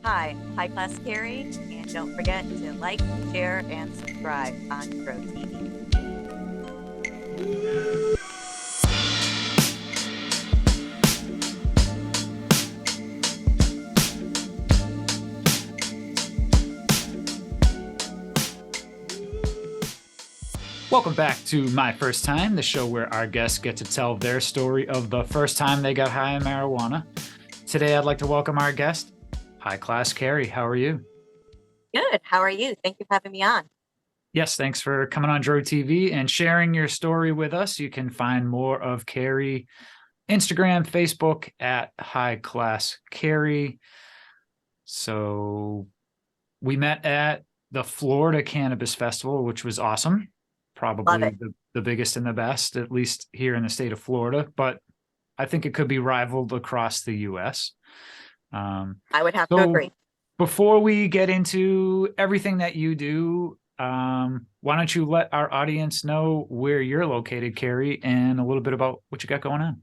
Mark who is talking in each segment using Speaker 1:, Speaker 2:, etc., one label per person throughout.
Speaker 1: Hi, High Class Carrie, and don't forget to like, share, and subscribe on DroTV.
Speaker 2: Welcome back to My First Time, the show where our guests get to tell their story of the first time they got high on marijuana. Today, I'd like to welcome our guest, High Class Carrie. How are you?
Speaker 1: Good. How are you? Thank you for having me on.
Speaker 2: Yes, thanks for coming on DroTV and sharing your story with us. You can find more of Carrie, Instagram, Facebook at High Class Carrie. So we met at the Florida Cannabis Festival, which was awesome. Probably the biggest and the best, at least here in the state of Florida, but I think it could be rivaled across the US.
Speaker 1: I would have to agree.
Speaker 2: Before we get into everything that you do, why don't you let our audience know where you're located, Carrie, and a little bit about what you got going on?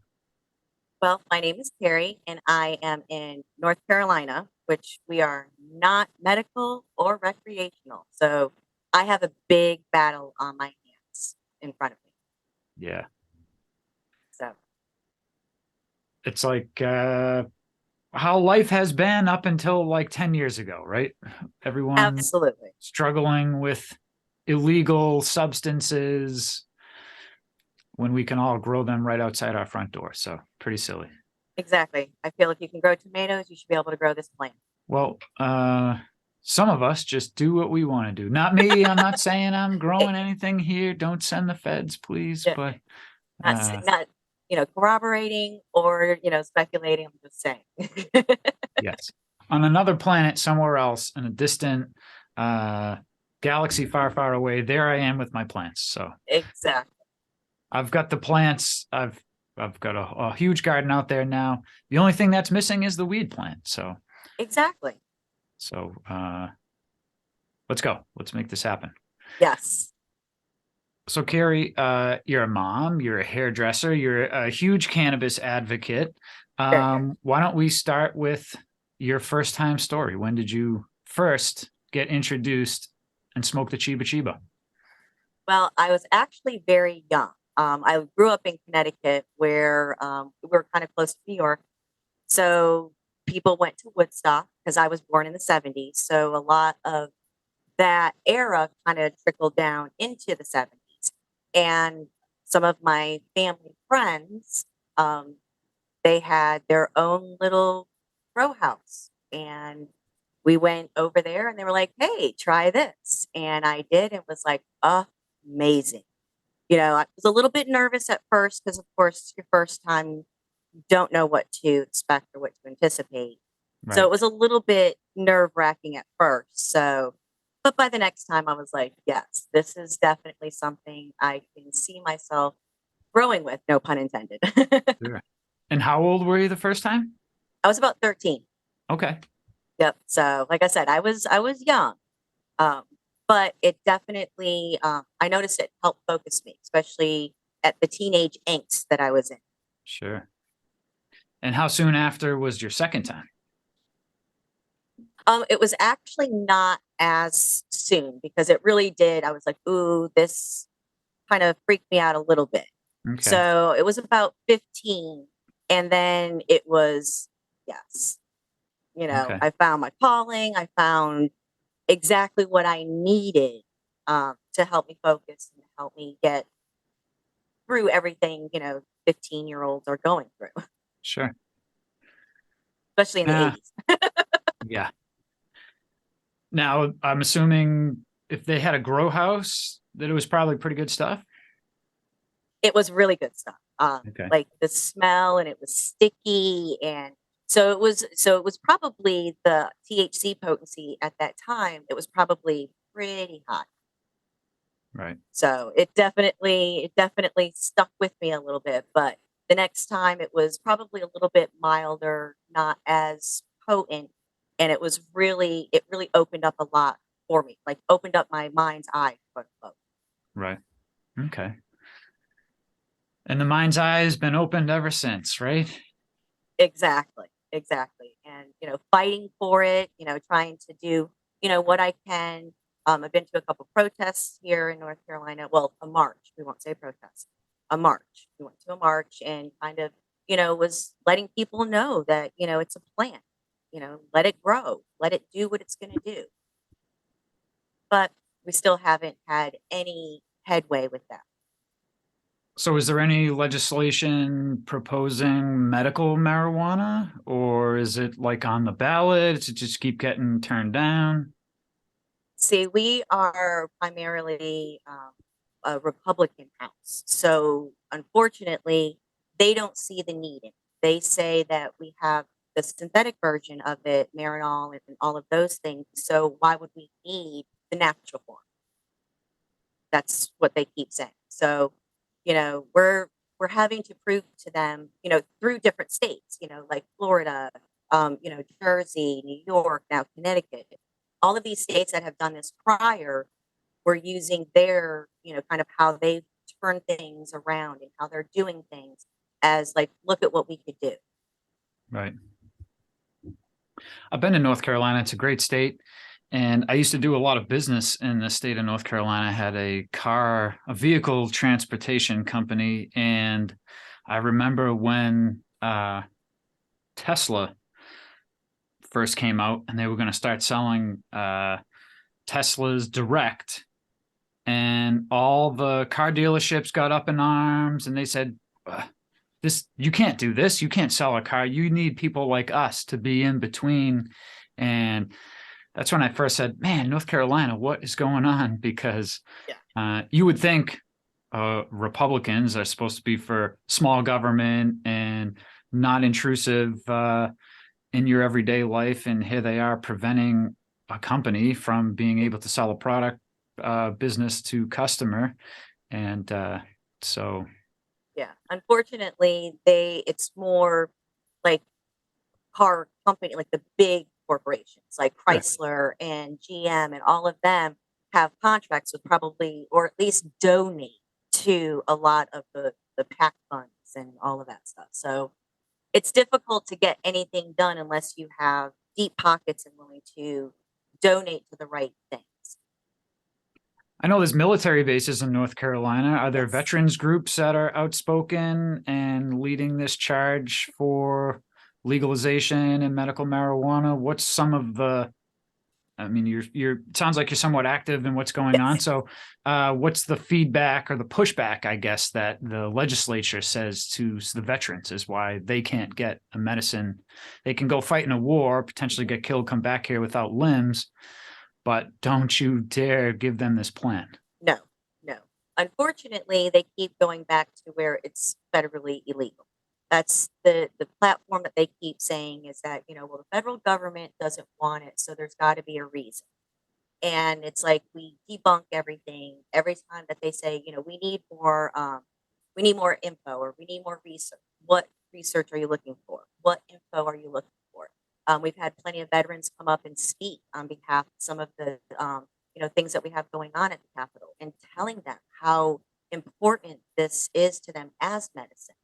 Speaker 1: Well, my name is Carrie, and I am in North Carolina, which we are not medical or recreational. So I have a big battle on my hands in front of me.
Speaker 2: Yeah.
Speaker 1: So
Speaker 2: It's like how life has been up until like 10 years ago, right? Everyone
Speaker 1: absolutely
Speaker 2: struggling with illegal substances when we can all grow them right outside our front door. So pretty silly.
Speaker 1: Exactly. I feel if you can grow tomatoes, you should be able to grow this plant.
Speaker 2: Well, some of us just do what we want to do. Not me. I'm not saying I'm growing anything here. Don't send the feds, please.
Speaker 1: Yeah.
Speaker 2: But
Speaker 1: not corroborating or speculating. I'm just saying.
Speaker 2: Yes, on another planet somewhere else in a distant galaxy far, far away, there I am with my plants. So
Speaker 1: exactly.
Speaker 2: I've got the plants. I've got a huge garden out there now. The only thing that's missing is the weed plant. So
Speaker 1: exactly.
Speaker 2: So let's go. Let's make this happen.
Speaker 1: Yes.
Speaker 2: So Carrie, you're a mom, you're a hairdresser, you're a huge cannabis advocate. Why don't we start with your first time story? When did you first get introduced and smoke the Chiba Chiba?
Speaker 1: Well, I was actually very young. I grew up in Connecticut where we were kind of close to New York. So people went to Woodstock because I was born in the 70s. So a lot of that era kind of trickled down into the 70s. And some of my family friends, they had their own little grow house. And we went over there and they were like, hey, try this. And I did. It was like, amazing. I was a little bit nervous at first because, of course, your first time, you don't know what to expect or what to anticipate. Right. So it was a little bit nerve wracking at first. But by the next time, I was like, yes, this is definitely something I can see myself growing with, no pun intended.
Speaker 2: Sure. And how old were you the first time?
Speaker 1: I was about 13.
Speaker 2: Okay.
Speaker 1: Yep. So like I said, I was young. But it definitely, I noticed it helped focus me, especially at the teenage angst that I was in.
Speaker 2: Sure. And how soon after was your second time?
Speaker 1: It was actually not as soon because it really did. I was like, ooh, this kind of freaked me out a little bit. Okay. So it was about 15. And then it was, yes, okay. I found my calling. I found exactly what I needed to help me focus and help me get through everything, 15-year-olds are going through.
Speaker 2: Sure.
Speaker 1: Especially in the 80s.
Speaker 2: Yeah. Now, I'm assuming if they had a grow house, that it was probably pretty good stuff.
Speaker 1: It was really good stuff. Okay. Like the smell, and it was sticky, and so it was probably the THC potency at that time. It was probably pretty high.
Speaker 2: Right.
Speaker 1: So it definitely stuck with me a little bit, but the next time it was probably a little bit milder, not as potent, and it really opened up a lot for me, like opened up my mind's eye, quote unquote.
Speaker 2: Right. Okay. And the mind's eye has been opened ever since, right?
Speaker 1: Exactly. exactly. And, fighting for it, trying to do, what I can. I've been to a couple protests here in North Carolina. Well, a march. We won't say protest. A march. We went to a march and kind of, was letting people know that, it's a plant. Let it grow. Let it do what it's going to do. But we still haven't had any headway with that.
Speaker 2: So is there any legislation proposing medical marijuana, or is it like on the ballot? Does it just keep getting turned down?
Speaker 1: See, we are primarily a Republican House. So unfortunately, they don't see the need in it. They say that we have the synthetic version of it, Marinol and all of those things. So why would we need the natural form? That's what they keep saying. So, we're having to prove to them, through different states, like Florida, Jersey, New York, now Connecticut, all of these states that have done this prior were using their, kind of how they turn things around and how they're doing things as like, look at what we could do.
Speaker 2: Right. I've been in North Carolina. It's a great state. And I used to do a lot of business in the state of North Carolina. I had a vehicle transportation company. And I remember when Tesla first came out and they were going to start selling Teslas direct. And all the car dealerships got up in arms and they said, you can't do this. You can't sell a car. You need people like us to be in between. And that's when I first said, man, North Carolina, what is going on? Because you would think Republicans are supposed to be for small government and not intrusive in your everyday life. And here they are preventing a company from being able to sell a product, business to customer. And so.
Speaker 1: Yeah. Unfortunately, it's more like car company, like the big corporations like Chrysler and GM and all of them have contracts with probably, or at least donate to a lot of the PAC funds and all of that stuff. So it's difficult to get anything done unless you have deep pockets and willing to donate to the right things.
Speaker 2: I know there's military bases in North Carolina. Are there
Speaker 1: Yes.
Speaker 2: veterans groups that are outspoken and leading this charge for legalization and medical marijuana? What's some of the, I mean, it sounds like you're somewhat active in what's going on.
Speaker 1: Yes.
Speaker 2: So what's the feedback or the pushback, I guess, that the legislature says to the veterans is why they can't get a medicine? They can go fight in a war, potentially get killed, come back here without limbs, but don't you dare give them this plan.
Speaker 1: No, no. Unfortunately, they keep going back to where it's federally illegal. That's the platform that they keep saying is that, well, the federal government doesn't want it, so there's got to be a reason. And it's like we debunk everything every time that they say, we need more info or we need more research. What research are you looking for? What info are you looking for? We've had plenty of veterans come up and speak on behalf of some of the things that we have going on at the Capitol and telling them how important this is to them as medicine.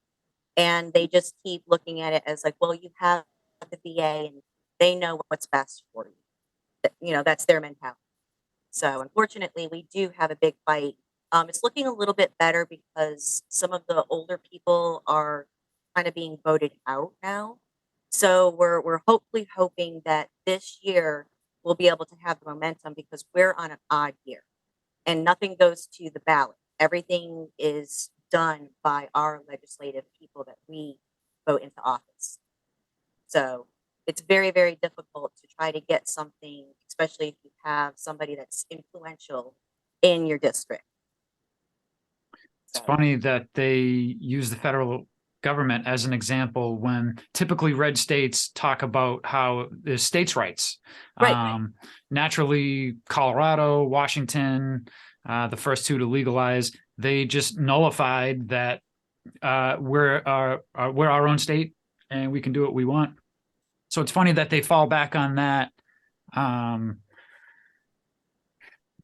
Speaker 1: And they just keep looking at it as like, well, you have the VA and they know what's best for you. That's their mentality. So unfortunately, we do have a big fight. It's looking a little bit better because some of the older people are kind of being voted out now. So we're hopefully hoping that this year we'll be able to have the momentum because we're on an odd year and nothing goes to the ballot. Everything is done by our legislative people that we vote into office. So it's very, very difficult to try to get something, especially if you have somebody that's influential in your district.
Speaker 2: It's funny that they use the federal government as an example when typically red states talk about how there's states' rights.
Speaker 1: Right.
Speaker 2: Naturally, Colorado, Washington, the first two to legalize, they just nullified that we're our own state and we can do what we want. So it's funny that they fall back on that.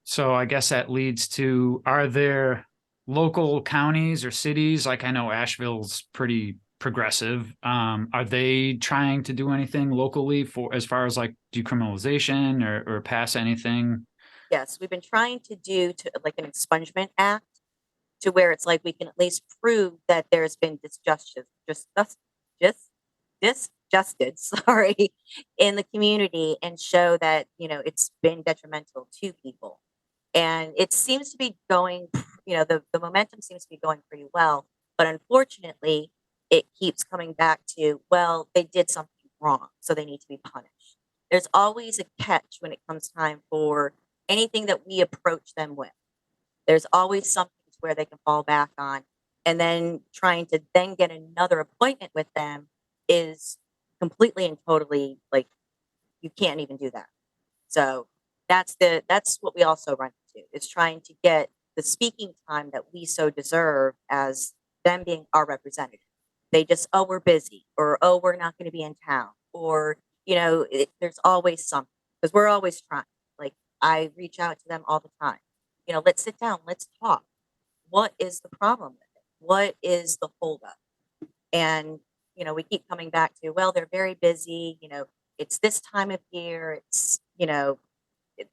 Speaker 2: So I guess that leads to, are there local counties or cities? Like I know Asheville's pretty progressive. Are they trying to do anything locally for as far as like decriminalization or pass anything?
Speaker 1: Yes, we've been trying to do to like an expungement act to where it's like we can at least prove that there's been just disjusted, sorry, in the community and show that, it's been detrimental to people. And it seems to be going, the momentum seems to be going pretty well. But unfortunately, it keeps coming back to, well, they did something wrong, so they need to be punished. There's always a catch when it comes time for anything that we approach them with. There's always something to where they can fall back on. And then trying to then get another appointment with them is completely and totally like you can't even do that. So that's what we also run into is trying to get the speaking time that we so deserve as them being our representative. They just, oh, we're busy, or oh, we're not going to be in town, or there's always something because we're always trying. Like I reach out to them all the time. Let's sit down, let's talk. What is the problem with it? What is the holdup? And we keep coming back to, well, they're very busy. It's this time of year. It's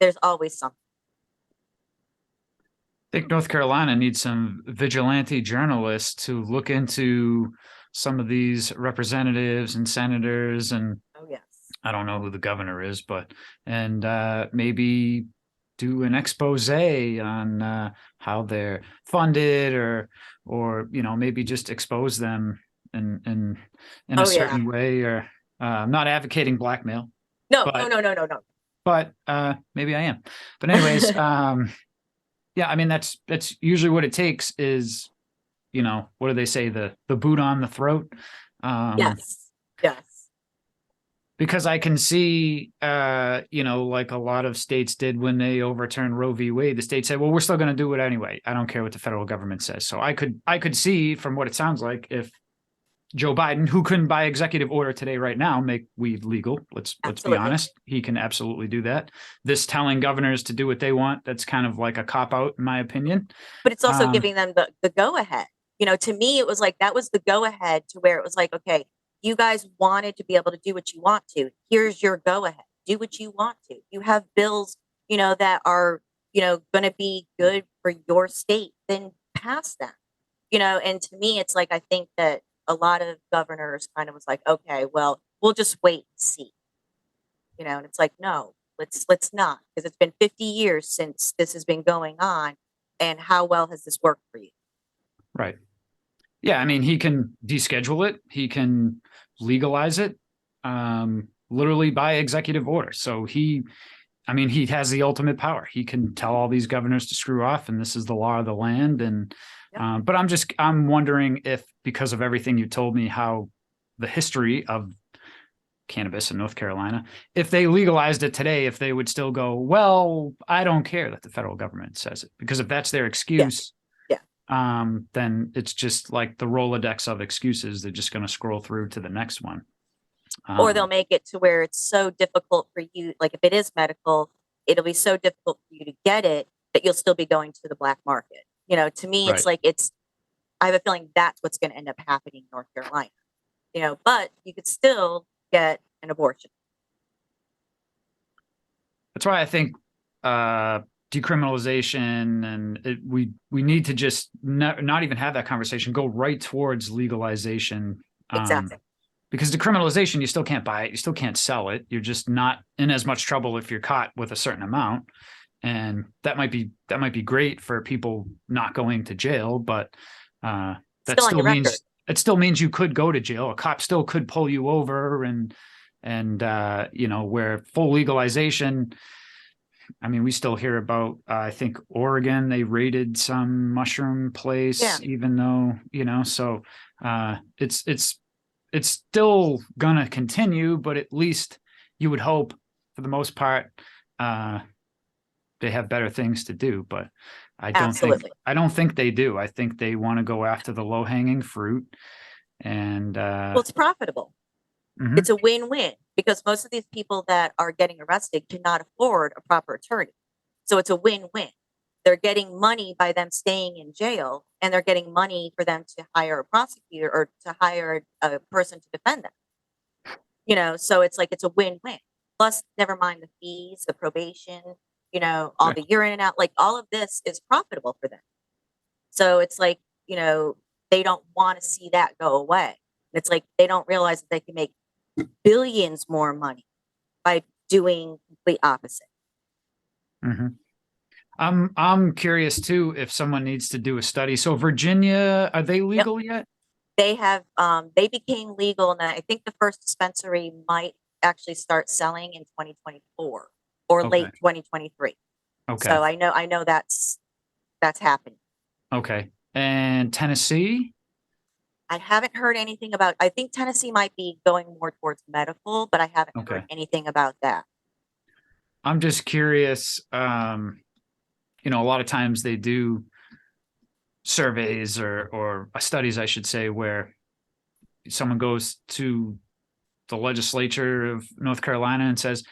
Speaker 1: there's always something.
Speaker 2: I think North Carolina needs some vigilante journalists to look into some of these representatives and senators, and
Speaker 1: Oh yes,
Speaker 2: I don't know who the governor is, but and maybe do an expose on how they're funded, or maybe just expose them in a
Speaker 1: oh yeah.
Speaker 2: certain way. Or I'm not advocating blackmail,
Speaker 1: No, no,
Speaker 2: but
Speaker 1: no, no, no, no.
Speaker 2: maybe I am. But anyways, yeah, I mean that's usually what it takes is, what do they say, the boot on the throat.
Speaker 1: Yes, yes,
Speaker 2: Because I can see, like a lot of states did when they overturned Roe v. Wade. The state said, "Well, we're still going to do it anyway. I don't care what the federal government says." So I could see from what it sounds like if Joe Biden, who couldn't by executive order today, right now, make weed legal. Let's be
Speaker 1: absolutely.
Speaker 2: honest, he can absolutely do that. This telling governors to do what they want, that's kind of like a cop out, in my opinion.
Speaker 1: But it's also
Speaker 2: Um,
Speaker 1: giving them the go ahead. To me, it was like that was the go ahead to where it was like, okay, you guys wanted to be able to do what you want to. Here's your go ahead. Do what you want to. You have bills, that are, going to be good for your state. Then pass them. And to me, it's like I think that a lot of governors kind of was like, okay, well, we'll just wait and see. And it's like, no, let's not, because it's been 50 years since this has been going on, and how well has this worked for you?
Speaker 2: right. Yeah, I mean, he can deschedule it. He can legalize it, literally by executive order. So he has the ultimate power. He can tell all these governors to screw off, and this is the law of the land. And
Speaker 1: Yep.
Speaker 2: but I'm wondering if, because of everything you told me, how the history of cannabis in North Carolina, if they legalized it today, if they would still go, well, I don't care that the federal government says it, because if that's their
Speaker 1: Yeah,
Speaker 2: excuse,
Speaker 1: yeah.
Speaker 2: then it's just like the Rolodex of excuses. They're just going to scroll through to the next one.
Speaker 1: Or they'll
Speaker 2: Um,
Speaker 1: make it to where it's so difficult for you, like if it is medical, it'll be so difficult for you to get it that you'll still be going to the black market. To me, it's
Speaker 2: right.
Speaker 1: like I have a feeling that's what's going to end up happening in North Carolina. But you could still get an abortion.
Speaker 2: That's why I think decriminalization, and we need to just not even have that conversation. Go right towards legalization,
Speaker 1: Exactly.
Speaker 2: because decriminalization, you still can't buy it, you still can't sell it. You're just not in as much trouble if you're caught with a certain amount, and that might be great for people not going to jail, but that
Speaker 1: Still on
Speaker 2: still
Speaker 1: your record.
Speaker 2: means it still means you could go to jail. A cop still could pull you over, and where full legalization, I mean, we still hear about, I think Oregon, they raided some mushroom
Speaker 1: Yeah,
Speaker 2: place, even though, so it's still gonna continue, but at least you would hope, for the most part, uh, they have better things to do. But
Speaker 1: absolutely.
Speaker 2: I don't think they do. I think they want to go after the low hanging fruit, and
Speaker 1: Well, it's profitable. It's
Speaker 2: mhm,
Speaker 1: a win-win because most of these people that are getting arrested cannot afford a proper attorney. So it's a win-win. they're getting money by them staying in jail, and they're getting money for them to hire a prosecutor or to hire a person to defend them. So it's like it's a win-win. Plus, never mind the fees, the probation, all
Speaker 2: Right.
Speaker 1: the urine and out, like all of this is profitable for them. So it's like, they don't want to see that go away. It's like they don't realize that they can make billions more money by doing complete opposite.
Speaker 2: Mm-hmm. I'm curious too if someone needs to do a study. So Virginia, are they
Speaker 1: Yep.
Speaker 2: legal yet?
Speaker 1: They became legal, and I think the first dispensary might actually start selling in 2024 or
Speaker 2: Okay.
Speaker 1: late 2023.
Speaker 2: Okay.
Speaker 1: So I know that's happening.
Speaker 2: Okay. And Tennessee?
Speaker 1: I haven't heard anything about. I think Tennessee might be going more towards medical, but I haven't
Speaker 2: Okay.
Speaker 1: heard anything about that.
Speaker 2: I'm just curious. A lot of times they do surveys or studies, I should say, where someone goes to the legislature of North Carolina and says,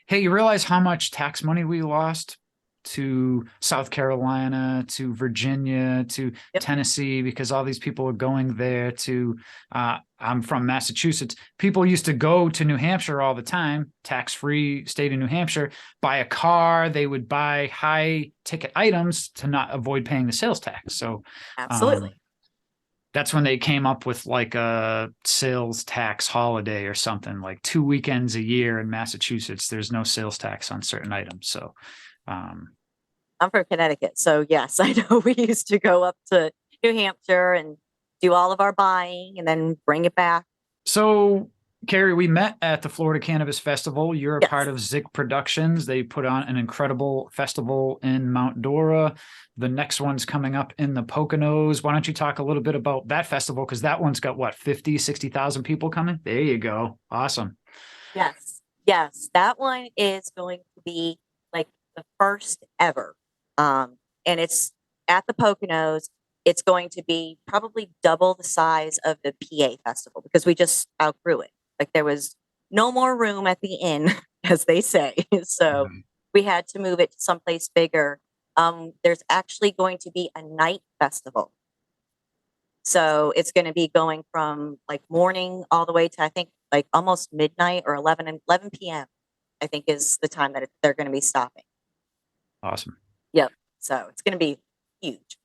Speaker 2: "Hey, you realize how much tax money we lost to South Carolina, to Virginia, to
Speaker 1: Yep.
Speaker 2: Tennessee, because all these people are going there to, I'm from Massachusetts. People used to go to New Hampshire all the time, tax-free state of New Hampshire, buy a car. They would buy high ticket items to not avoid paying the sales tax. So
Speaker 1: Absolutely.
Speaker 2: that's when they came up with like a sales tax holiday or something, like 2 weekends a year in Massachusetts. There's no sales tax on certain items. So
Speaker 1: I'm from Connecticut, so yes, I know we used to go up to New Hampshire and do all of our buying and then bring it back.
Speaker 2: So, Carrie, we met at the Florida Cannabis Festival. You're a
Speaker 1: Yes.
Speaker 2: part of Zick Productions. They put on an incredible festival in Mount Dora. The next one's coming up in the Poconos. Why don't you talk a little bit about that festival? Because that one's got what, 50, 60,000 people coming? There you go. Awesome.
Speaker 1: Yes. Yes. That one is going to be like the first ever. And it's at the Poconos. It's going to be probably double the size of the PA festival because we just outgrew it. Like there was no more room at the inn, as they say. So we had to move it to someplace bigger. There's actually going to be a night festival. So it's going to be going from like morning all the way to, I think, like almost midnight or 11 p.m. I think is the time that they're going to be stopping.
Speaker 2: Awesome.
Speaker 1: Yep. So it's going to be huge.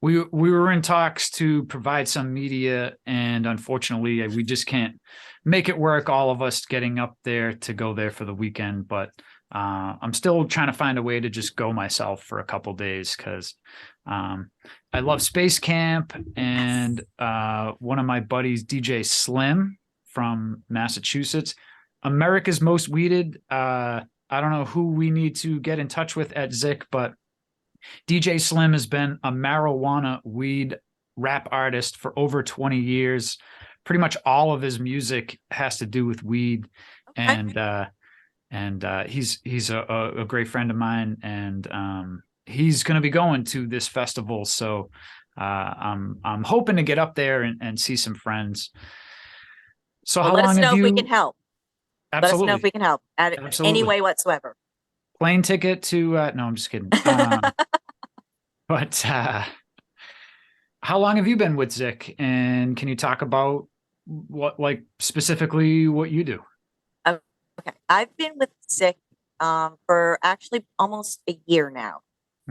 Speaker 2: We were in talks to provide some media, and unfortunately, we just can't make it work. All of us getting up there to go there for the weekend, but I'm still trying to find a way to just go myself for a couple days because I love Space Camp, and one of my buddies, DJ Slim from Massachusetts, America's Most Weeded. I don't know who we need to get in touch with at Zick, but DJ Slim has been a marijuana weed rap artist for over 20 years. Pretty much all of his music has to do with weed.
Speaker 1: Okay.
Speaker 2: And he's a great friend of mine, and he's going to be going to this festival. So I'm hoping to get up there and see some friends. So
Speaker 1: Well,
Speaker 2: how
Speaker 1: let us
Speaker 2: long
Speaker 1: know
Speaker 2: have
Speaker 1: if we
Speaker 2: you?
Speaker 1: can help. Let us know if
Speaker 2: Absolutely,
Speaker 1: we can help at any
Speaker 2: absolutely.
Speaker 1: way whatsoever.
Speaker 2: Plane ticket to no, I'm just kidding. But how long have you been with Zick? And can you talk about what, like, specifically what you do?
Speaker 1: Oh, okay. I've been with Zick for actually almost a year now.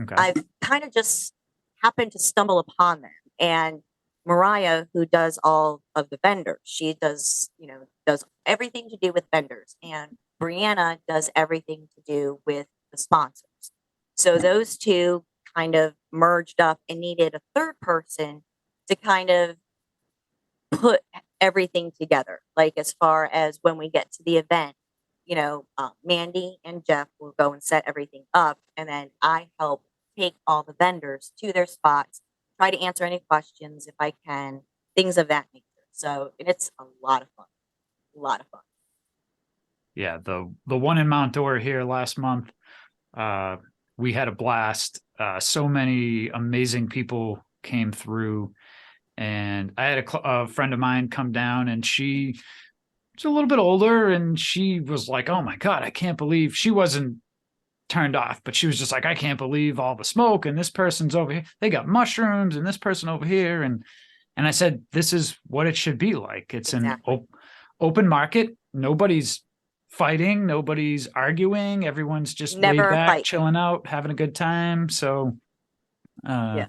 Speaker 2: Okay.
Speaker 1: I've kind of just happened to stumble upon them. And Mariah, who does all of the vendors, she does everything to do with vendors. And Brianna does everything to do with the sponsors. So those two kind of merged up and needed a third person to kind of put everything together. Like as far as when we get to the event, Mandy and Jeff will go and set everything up, and then I help take all the vendors to their spots, try to answer any questions if I can, things of that nature. So it's a lot of fun, a lot of fun.
Speaker 2: Yeah, the one in Mount Dora here last month, we had a blast. So many amazing people came through, and I had a friend of mine come down, and she's a little bit older, and she was like, "Oh my God, I can't believe," she wasn't turned off, but she was just like, I can't believe all the smoke, and this person's over here. They got mushrooms, and this person over here. And I said, this is what it should be like. It's
Speaker 1: Exactly.
Speaker 2: an open market. Nobody's fighting. Nobody's arguing. Everyone's just laid
Speaker 1: Never a
Speaker 2: back,
Speaker 1: fight.
Speaker 2: chilling out, having a good time. So
Speaker 1: Yeah.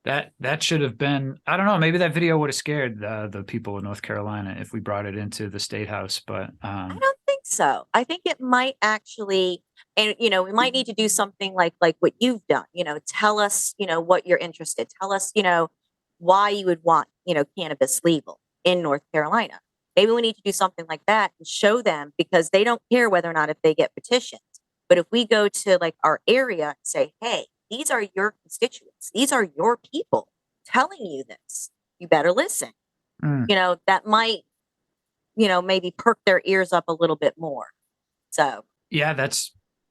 Speaker 2: that should have been, I don't know, maybe that video would have scared the people of North Carolina if we brought it into the state house. But
Speaker 1: I don't think so. I think it might actually, and we might need to do something like what you've done. Tell us, what you're interested. Tell us, why you would want, cannabis legal in North Carolina. Maybe we need to do something like that and show them, because they don't care whether or not if they get petitions. But if we go to like our area and say, hey, these are your constituents, these are your people telling you this, you better listen. That might, maybe perk their ears up a little bit more. So
Speaker 2: yeah,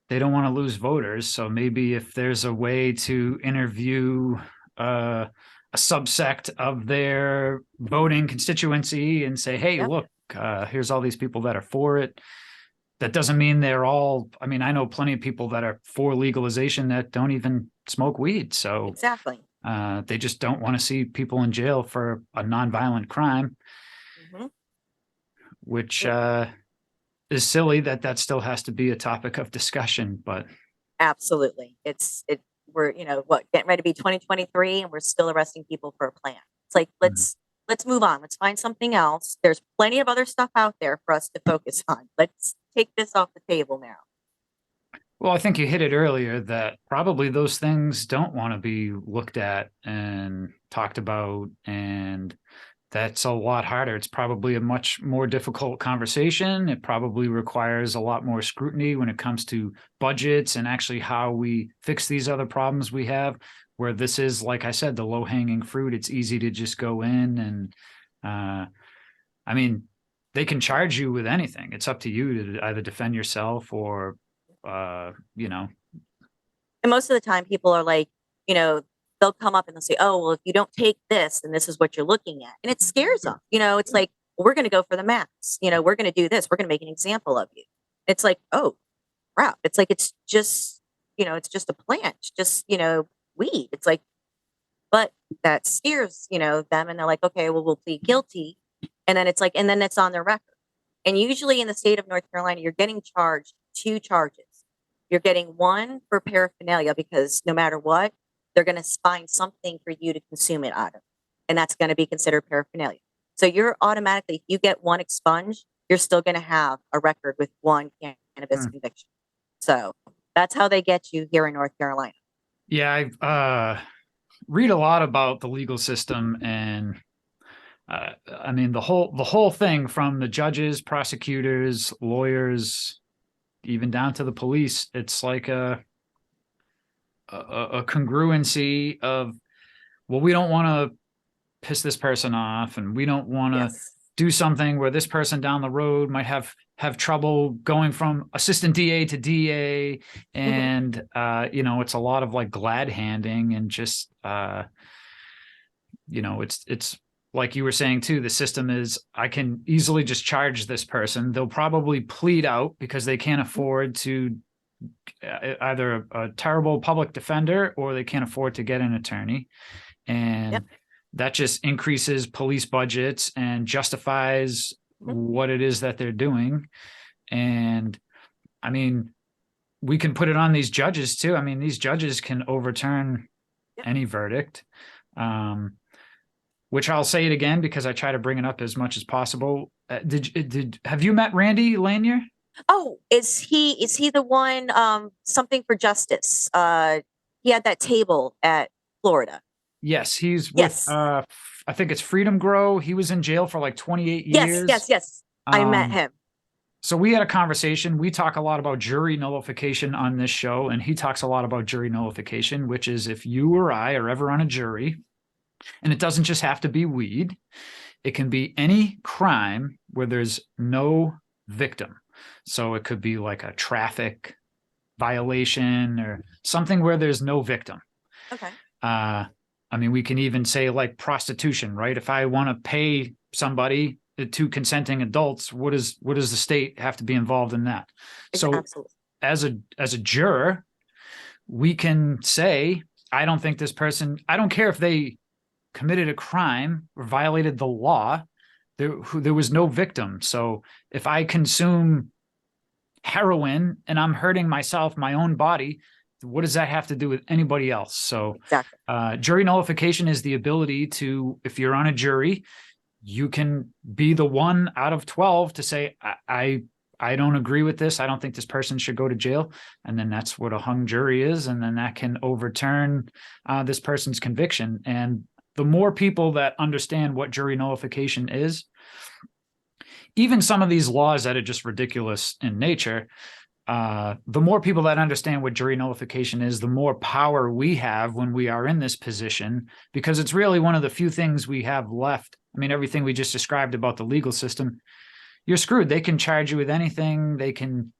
Speaker 2: they don't want to lose voters. So maybe if there's a way to interview a subsect of their voting constituency and say, hey,
Speaker 1: yep.
Speaker 2: look, here's all these people that are for it. That doesn't mean they're all, I mean, I know plenty of people that are for legalization that don't even smoke weed. So
Speaker 1: Exactly.
Speaker 2: they just don't want to see people in jail for a nonviolent crime, which is silly that still has to be a topic of discussion. But
Speaker 1: absolutely, we're getting ready to be 2023, and we're still arresting people for a plan. It's like let's move on. Let's find something else. There's plenty of other stuff out there for us to focus on. Let's take this off the table now.
Speaker 2: Well, I think you hit it earlier that probably those things don't want to be looked at and talked about, and that's a lot harder. It's probably a much more difficult conversation. It probably requires a lot more scrutiny when it comes to budgets and actually how we fix these other problems we have, where this is, like I said, the low-hanging fruit. It's easy to just go in and, I mean, they can charge you with anything. It's up to you to either defend yourself or,
Speaker 1: And most of the time people are like, they'll come up and they'll say, oh, well, if you don't take this, then this is what you're looking at. And it scares them. It's like, well, we're going to go for the max. We're going to do this. We're going to make an example of you. It's like, oh, crap. It's like, it's just a plant, just, weed. It's like, but that scares, them. And they're like, okay, well, we'll plead guilty. And then it's like, and then it's on their record. And usually in the state of North Carolina, you're getting charged 2 charges. You're getting one for paraphernalia, because no matter what, they're going to find something for you to consume it out of. And that's going to be considered paraphernalia. So you're automatically, if you get one expunged, you're still going to have a record with 1 cannabis conviction. So that's how they get you here in North Carolina.
Speaker 2: Yeah, I read a lot about the legal system, and I mean the whole thing, from the judges, prosecutors, lawyers, even down to the police. It's like a congruency of, well, we don't want to piss this person off, and we don't want to do something where this person down the road might have trouble going from assistant DA to DA. And it's a lot of like glad handing, and just it's like you were saying too, the system is, I can easily just charge this person. They'll probably plead out because they can't afford to either a terrible public defender, or they can't afford to get an attorney. And that just increases police budgets and justifies what it is that they're doing. And I mean, we can put it on these judges too. I mean, these judges can overturn any verdict. Which I'll say it again because I try to bring it up as much as possible. Have you met Randy Lanier?
Speaker 1: Oh, is he the one, something for justice? He had that table at Florida.
Speaker 2: Yes, he's with, I think it's Freedom Grow. He was in jail for like 28 years.
Speaker 1: Yes. I met him.
Speaker 2: So we had a conversation. We talk a lot about jury nullification on this show, and he talks a lot about jury nullification, which is if you or I are ever on a jury, and it doesn't just have to be weed, it can be any crime where there's no victim. So it could be like a traffic violation or something where there's no victim.
Speaker 1: Okay.
Speaker 2: I mean, we can even say like prostitution, right? If I want to pay somebody, 2 consenting adults, what does the state have to be involved in that? So
Speaker 1: absolutely.
Speaker 2: as a juror, we can say, I don't think this person, I don't care if they committed a crime or violated the law. There was no victim. So if I consume heroin and I'm hurting myself, my own body, what does that have to do with anybody else? So
Speaker 1: Exactly.
Speaker 2: jury nullification is the ability to, if you're on a jury, you can be the 1 out of 12 to say, I don't agree with this. I don't think this person should go to jail. And then that's what a hung jury is. And then that can overturn this person's conviction. And the more people that understand what jury nullification is, even some of these laws that are just ridiculous in nature, the more people that understand what jury nullification is, the more power we have when we are in this position, because it's really one of the few things we have left. I mean, everything we just described about the legal system, you're screwed. They can charge you with anything. They can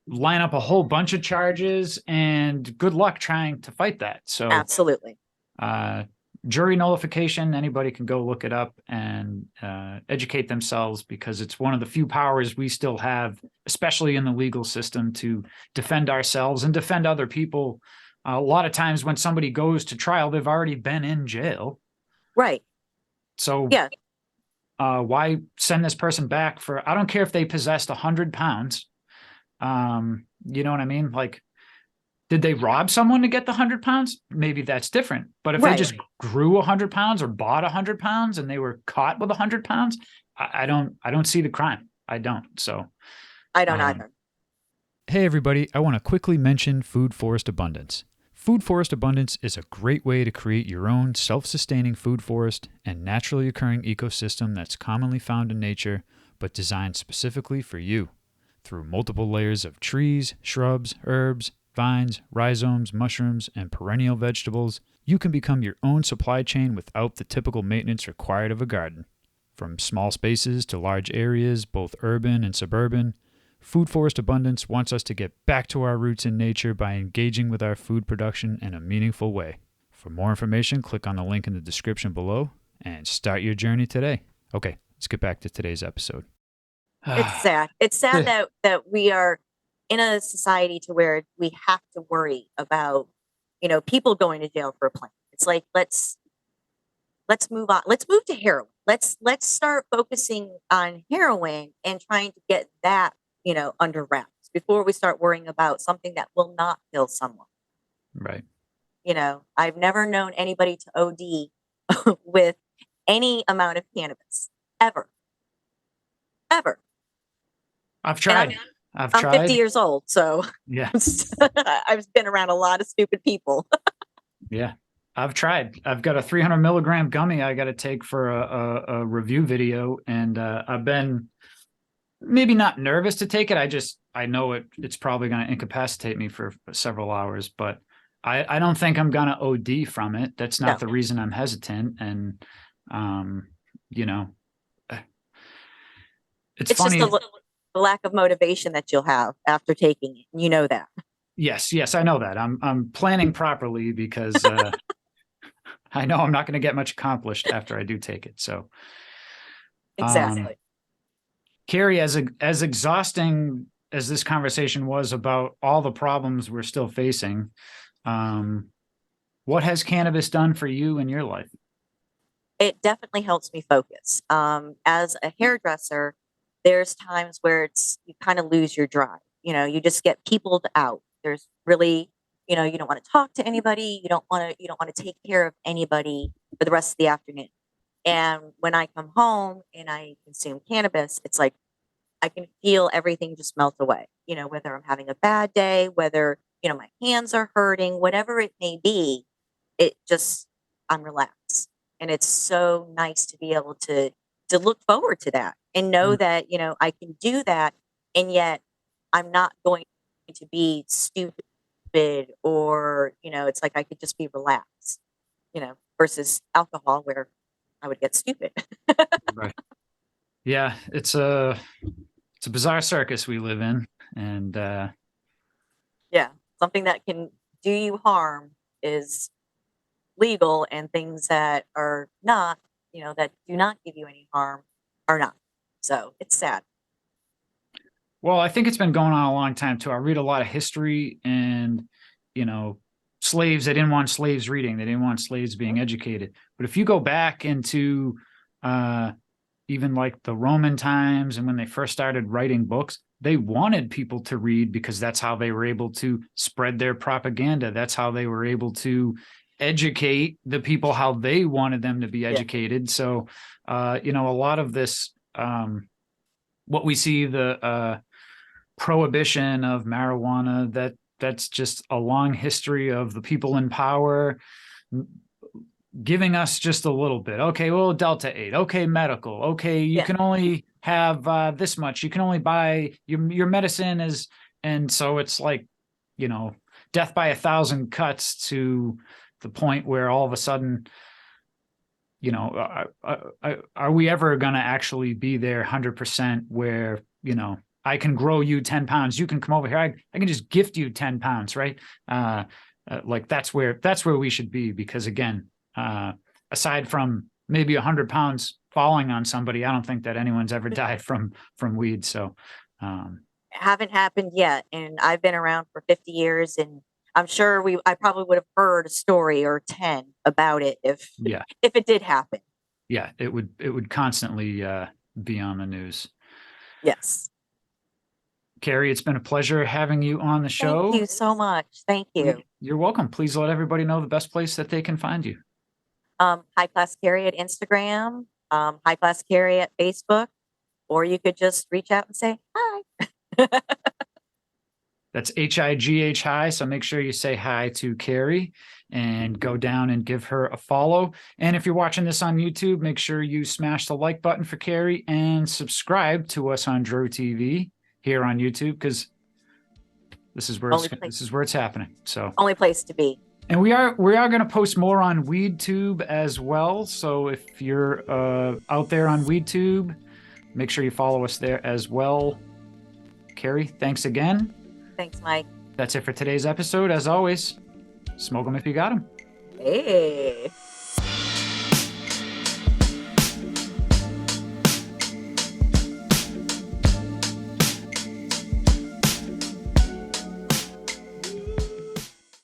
Speaker 2: line up a whole bunch of charges, and good luck trying to fight that. So
Speaker 1: Absolutely.
Speaker 2: Jury nullification, anybody can go look it up and educate themselves, because it's one of the few powers we still have, especially in the legal system, to defend ourselves and defend other people. A lot of times when somebody goes to trial, they've already been in jail.
Speaker 1: Right.
Speaker 2: So
Speaker 1: yeah,
Speaker 2: why send this person back for, I don't care if they possessed 100 pounds. You know what I mean? Like, did they rob someone to get the 100 pounds? Maybe that's different. But if they just grew 100 pounds or bought 100 pounds and they were caught with 100 pounds, I don't see the crime. I don't. So
Speaker 1: I don't either.
Speaker 3: Hey, everybody. I want to quickly mention food forest abundance. Food forest abundance is a great way to create your own self-sustaining food forest and naturally occurring ecosystem that's commonly found in nature, but designed specifically for you. Through multiple layers of trees, shrubs, herbs, vines, rhizomes, mushrooms, and perennial vegetables, you can become your own supply chain without the typical maintenance required of a garden. From small spaces to large areas, both urban and suburban, Food Forest Abundance wants us to get back to our roots in nature by engaging with our food production in a meaningful way. For more information, click on the link in the description below and start your journey today. Okay, let's get back to today's episode.
Speaker 1: It's sad. It's sad that we are in a society to where we have to worry about, people going to jail for a plant. It's like, let's move on. Let's move to heroin. Let's start focusing on heroin and trying to get that, under wraps before we start worrying about something that will not kill someone.
Speaker 2: Right.
Speaker 1: I've never known anybody to OD with any amount of cannabis ever.
Speaker 2: I've tried.
Speaker 1: I'm 50 years old, so
Speaker 2: yeah,
Speaker 1: I've been around a lot of stupid people.
Speaker 2: Yeah, I've tried. I've got a 300 milligram gummy I got to take for a review video, and I've been maybe not nervous to take it. I know it's probably going to incapacitate me for several hours, but I don't think I'm going to OD from it. That's not the reason I'm hesitant. And, it's funny.
Speaker 1: Just the lack of motivation that you'll have after taking it. You know that.
Speaker 2: Yes, I know that. I'm planning properly because I know I'm not going to get much accomplished after I do take it. So
Speaker 1: exactly.
Speaker 2: Carrie, as exhausting as this conversation was about all the problems we're still facing, what has cannabis done for you in your life?
Speaker 1: It definitely helps me focus. As a hairdresser, there's times where you kind of lose your drive. You just get peopled out. There's really, you don't want to talk to anybody. You don't want to take care of anybody for the rest of the afternoon. And when I come home and I consume cannabis, it's like I can feel everything just melt away. Whether I'm having a bad day, whether, my hands are hurting, whatever it may be, I'm relaxed. And it's so nice to be able to look forward to that and know that, I can do that. And yet I'm not going to be stupid or, it's like I could just be relaxed, versus alcohol where I would get stupid.
Speaker 2: Right. Yeah, it's a bizarre circus we live in. And
Speaker 1: yeah, something that can do you harm is legal, and things that are not, that do not give you any harm are not. So it's sad.
Speaker 2: Well, I think it's been going on a long time too. I read a lot of history and, you know, slaves. They didn't want slaves reading. They didn't want slaves being educated. But if you go back into even like the Roman times and when they first started writing books, they wanted people to read because that's how they were able to spread their propaganda. That's how they were able to educate the people how they wanted them to be educated. So, you know, a lot of this, what we see, the prohibition of marijuana, that's just a long history of the people in power giving us just a little bit. Okay, well, Delta 8. Okay, medical. Okay, you can only have this much. You can only buy your medicine is, and so it's like, you know, death by 1,000 cuts to the point where all of a sudden, you know, are we ever going to actually be there 100% where, you know, I can grow you 10 pounds. You can come over here. I can just gift you 10 pounds, right? Like that's where we should be, because again, aside from maybe 100 pounds falling on somebody, I don't think that anyone's ever died from weed. So,
Speaker 1: haven't happened yet. And I've been around for 50 years, and I'm sure I probably would have heard a story or 10 about it if it did happen.
Speaker 2: Yeah, it would constantly be on the news.
Speaker 1: Yes.
Speaker 2: Carrie, it's been a pleasure having you on the show.
Speaker 1: Thank you so much. Thank you.
Speaker 2: You're welcome. Please let everybody know the best place that they can find you.
Speaker 1: High Class Carrie at Instagram, High Class Carrie at Facebook, or you could just reach out and say hi.
Speaker 2: That's HIGH high. So make sure you say hi to Carrie and go down and give her a follow. And if you're watching this on YouTube, make sure you smash the like button for Carrie and subscribe to us on DroTV here on YouTube, because this is where it's happening. So
Speaker 1: only place to be.
Speaker 2: And we are going to post more on WeedTube as well. So if you're out there on WeedTube, make sure you follow us there as well. Carrie, thanks again.
Speaker 1: Thanks, Mike.
Speaker 2: That's it for today's episode. As always, smoke them if you got them.
Speaker 1: Hey.